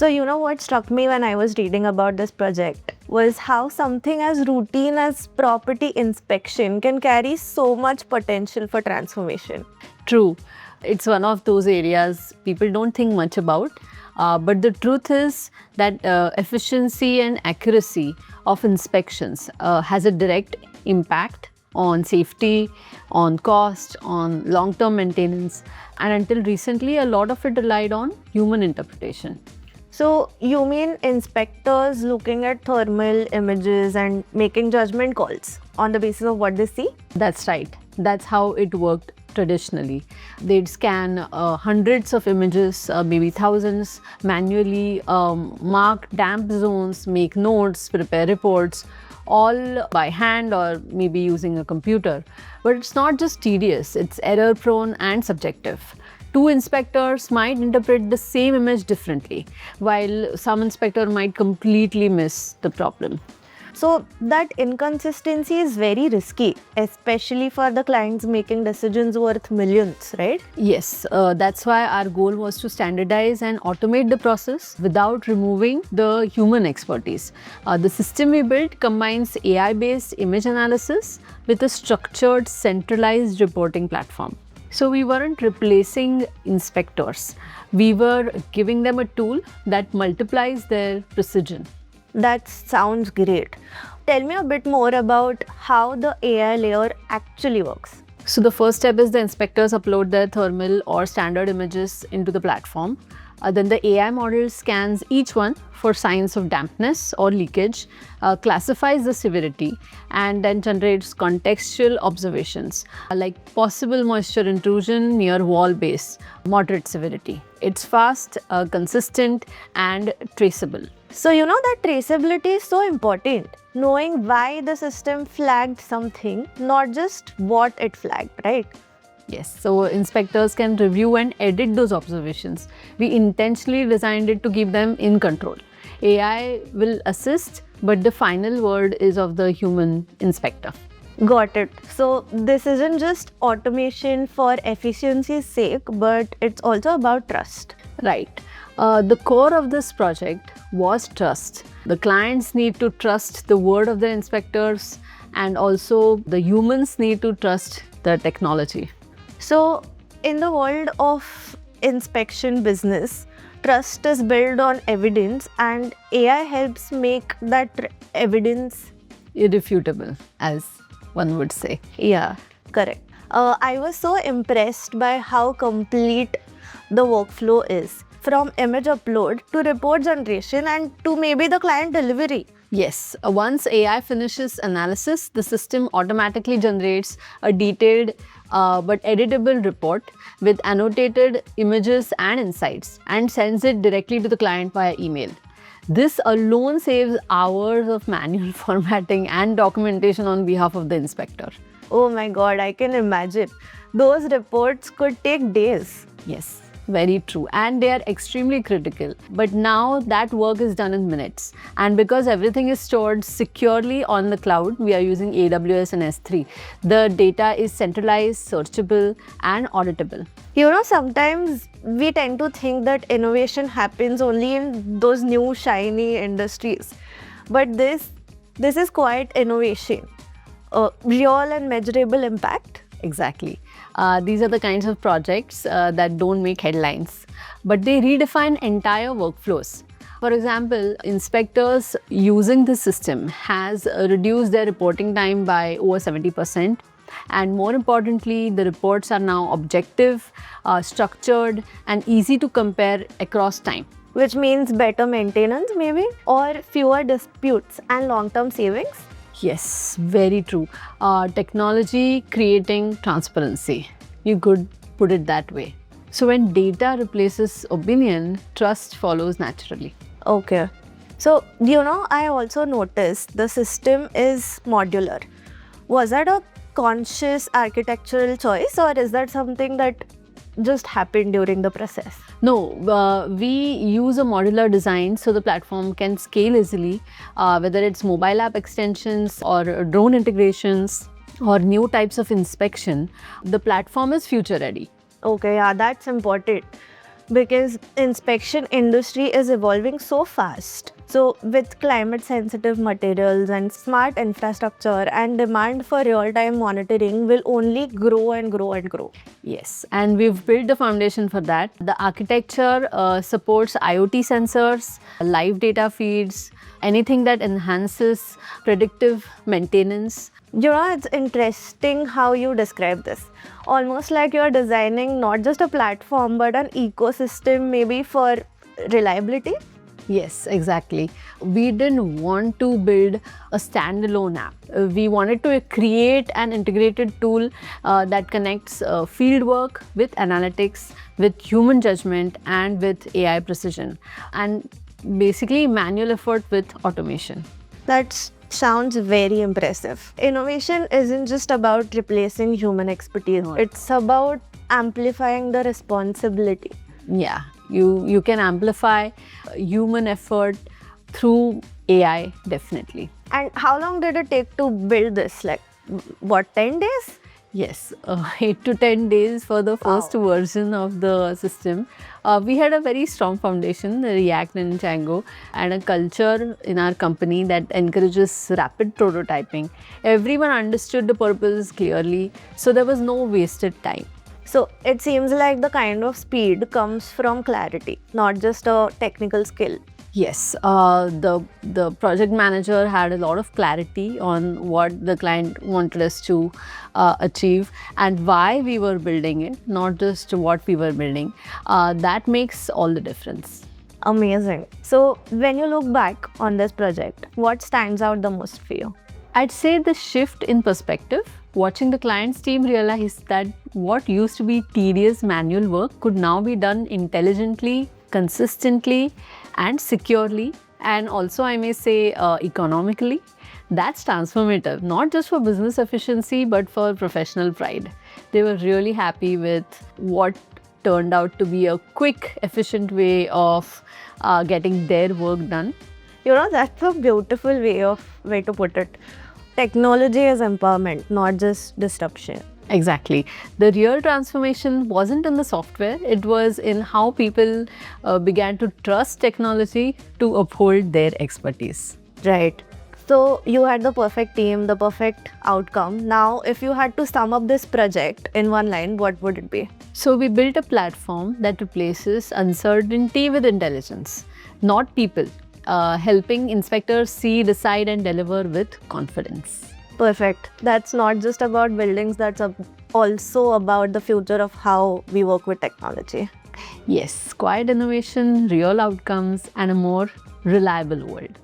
So, you know what struck me when I was reading about this project was how something as routine as property inspection can carry so much potential for transformation. True, it's one of those areas people don't think much about. But the truth is that efficiency and accuracy of inspections has a direct impact on safety, on cost, on long term maintenance. And until recently, a lot of it relied on human interpretation. So, you mean inspectors looking at thermal images and making judgment calls on the basis of what they see? That's right. That's how it worked traditionally. They'd scan hundreds of images, maybe thousands, manually mark damp zones, make notes, prepare reports, all by hand or maybe using a computer. But it's not just tedious, it's error prone and subjective. Two inspectors might interpret the same image differently, while some inspector might completely miss the problem. So, that inconsistency is very risky, especially for the clients making decisions worth millions, right? Yes, that's why our goal was to standardize and automate the process without removing the human expertise. The system we built combines AI-based image analysis with a structured, centralized reporting platform. So we weren't replacing inspectors. We were giving them a tool that multiplies their precision. That sounds great. Tell me a bit more about how the AI layer actually works. So the first step is the inspectors upload their thermal or standard images into the platform. Then the AI model scans each one for signs of dampness or leakage, classifies the severity, and then generates contextual observations like possible moisture intrusion near wall base, moderate severity. It's fast, consistent, and traceable. So, you know that traceability is so important. Knowing why the system flagged something, not just what it flagged, right? Yes, so inspectors can review and edit those observations. We intentionally designed it to keep them in control. AI will assist, but the final word is of the human inspector. Got it. So, this isn't just automation for efficiency's sake, but it's also about trust. Right. The core of this project was trust. The clients need to trust the word of the inspectors, and also the humans need to trust the technology. So, in the world of inspection business, trust is built on evidence, and AI helps make that evidence. Irrefutable, as one would say. Yeah, correct. I was so impressed by how complete the workflow is, from image upload to report generation and to maybe the client delivery. Yes, once AI finishes analysis, the system automatically generates a detailed but editable report with annotated images and insights and sends it directly to the client via email. This alone saves hours of manual formatting and documentation on behalf of the inspector. Oh my god, I can imagine. Those reports could take days. Yes, very true. And they are extremely critical. But now that work is done in minutes. And because everything is stored securely on the cloud, we are using AWS and S3. The data is centralized, searchable, and auditable. You know, sometimes we tend to think that innovation happens only in those new shiny industries. But this is quite innovation. Real and measurable impact. Exactly. These are the kinds of projects that don't make headlines, but they redefine entire workflows. For example, inspectors using this system has reduced their reporting time by over 70%. And more importantly, the reports are now objective, structured, and easy to compare across time. Which means better maintenance maybe, or fewer disputes and long-term savings. Yes, very true. Technology creating transparency. You could put it that way. So when data replaces opinion, trust follows naturally. Okay. So, you know, I also noticed the system is modular. Was that a conscious architectural choice, or is that something that just happened during the process? No, we use a modular design so the platform can scale easily, whether it's mobile app extensions or drone integrations or new types of inspection. The platform is future ready. Okay, yeah, that's important. because inspection industry is evolving so fast. So with climate sensitive materials and smart infrastructure, and demand for real time monitoring will only grow and grow and grow. Yes, and we've built the foundation for that. The architecture supports IoT sensors, live data feeds, anything that enhances predictive maintenance. You know, it's interesting how you describe this. Almost like you're designing not just a platform but an ecosystem, maybe for reliability. Yes, exactly. We didn't want to build a standalone app. We wanted to create an integrated tool that connects field work with analytics, with human judgment, and with AI precision, and basically manual effort with automation. That sounds very impressive. Innovation isn't just about replacing human expertise, No. it's about amplifying the responsibility. Yeah, you can amplify human effort through AI, definitely. And how long did it take to build this? Like, what, 10 days? Yes, 8 to 10 days for the first version of the system. We had a very strong foundation, the React and Django, and a culture in our company that encourages rapid prototyping. Everyone understood the purpose clearly, so there was no wasted time. So it seems like the kind of speed comes from clarity, not just a technical skill. Yes, the project manager had a lot of clarity on what the client wanted us to achieve and why we were building it, not just what we were building. That makes all the difference. Amazing. So when you look back on this project, what stands out the most for you? I'd say the shift in perspective. Watching the client's team realize that what used to be tedious manual work could now be done intelligently, consistently, and securely, and also I may say economically. That's transformative, not just for business efficiency but for professional pride. They were really happy with what turned out to be a quick, efficient way of getting their work done. You know, that's a beautiful way to put it. Technology is empowerment, not just disruption. Exactly. The real transformation wasn't in the software, it was in how people began to trust technology to uphold their expertise. Right. So you had the perfect team, the perfect outcome. Now, if you had to sum up this project in one line, what would it be? So we built a platform that replaces uncertainty with intelligence, not people, helping inspectors see, decide, and deliver with confidence. Perfect. That's not just about buildings, that's also about the future of how we work with technology. Yes, quiet innovation, real outcomes, and a more reliable world.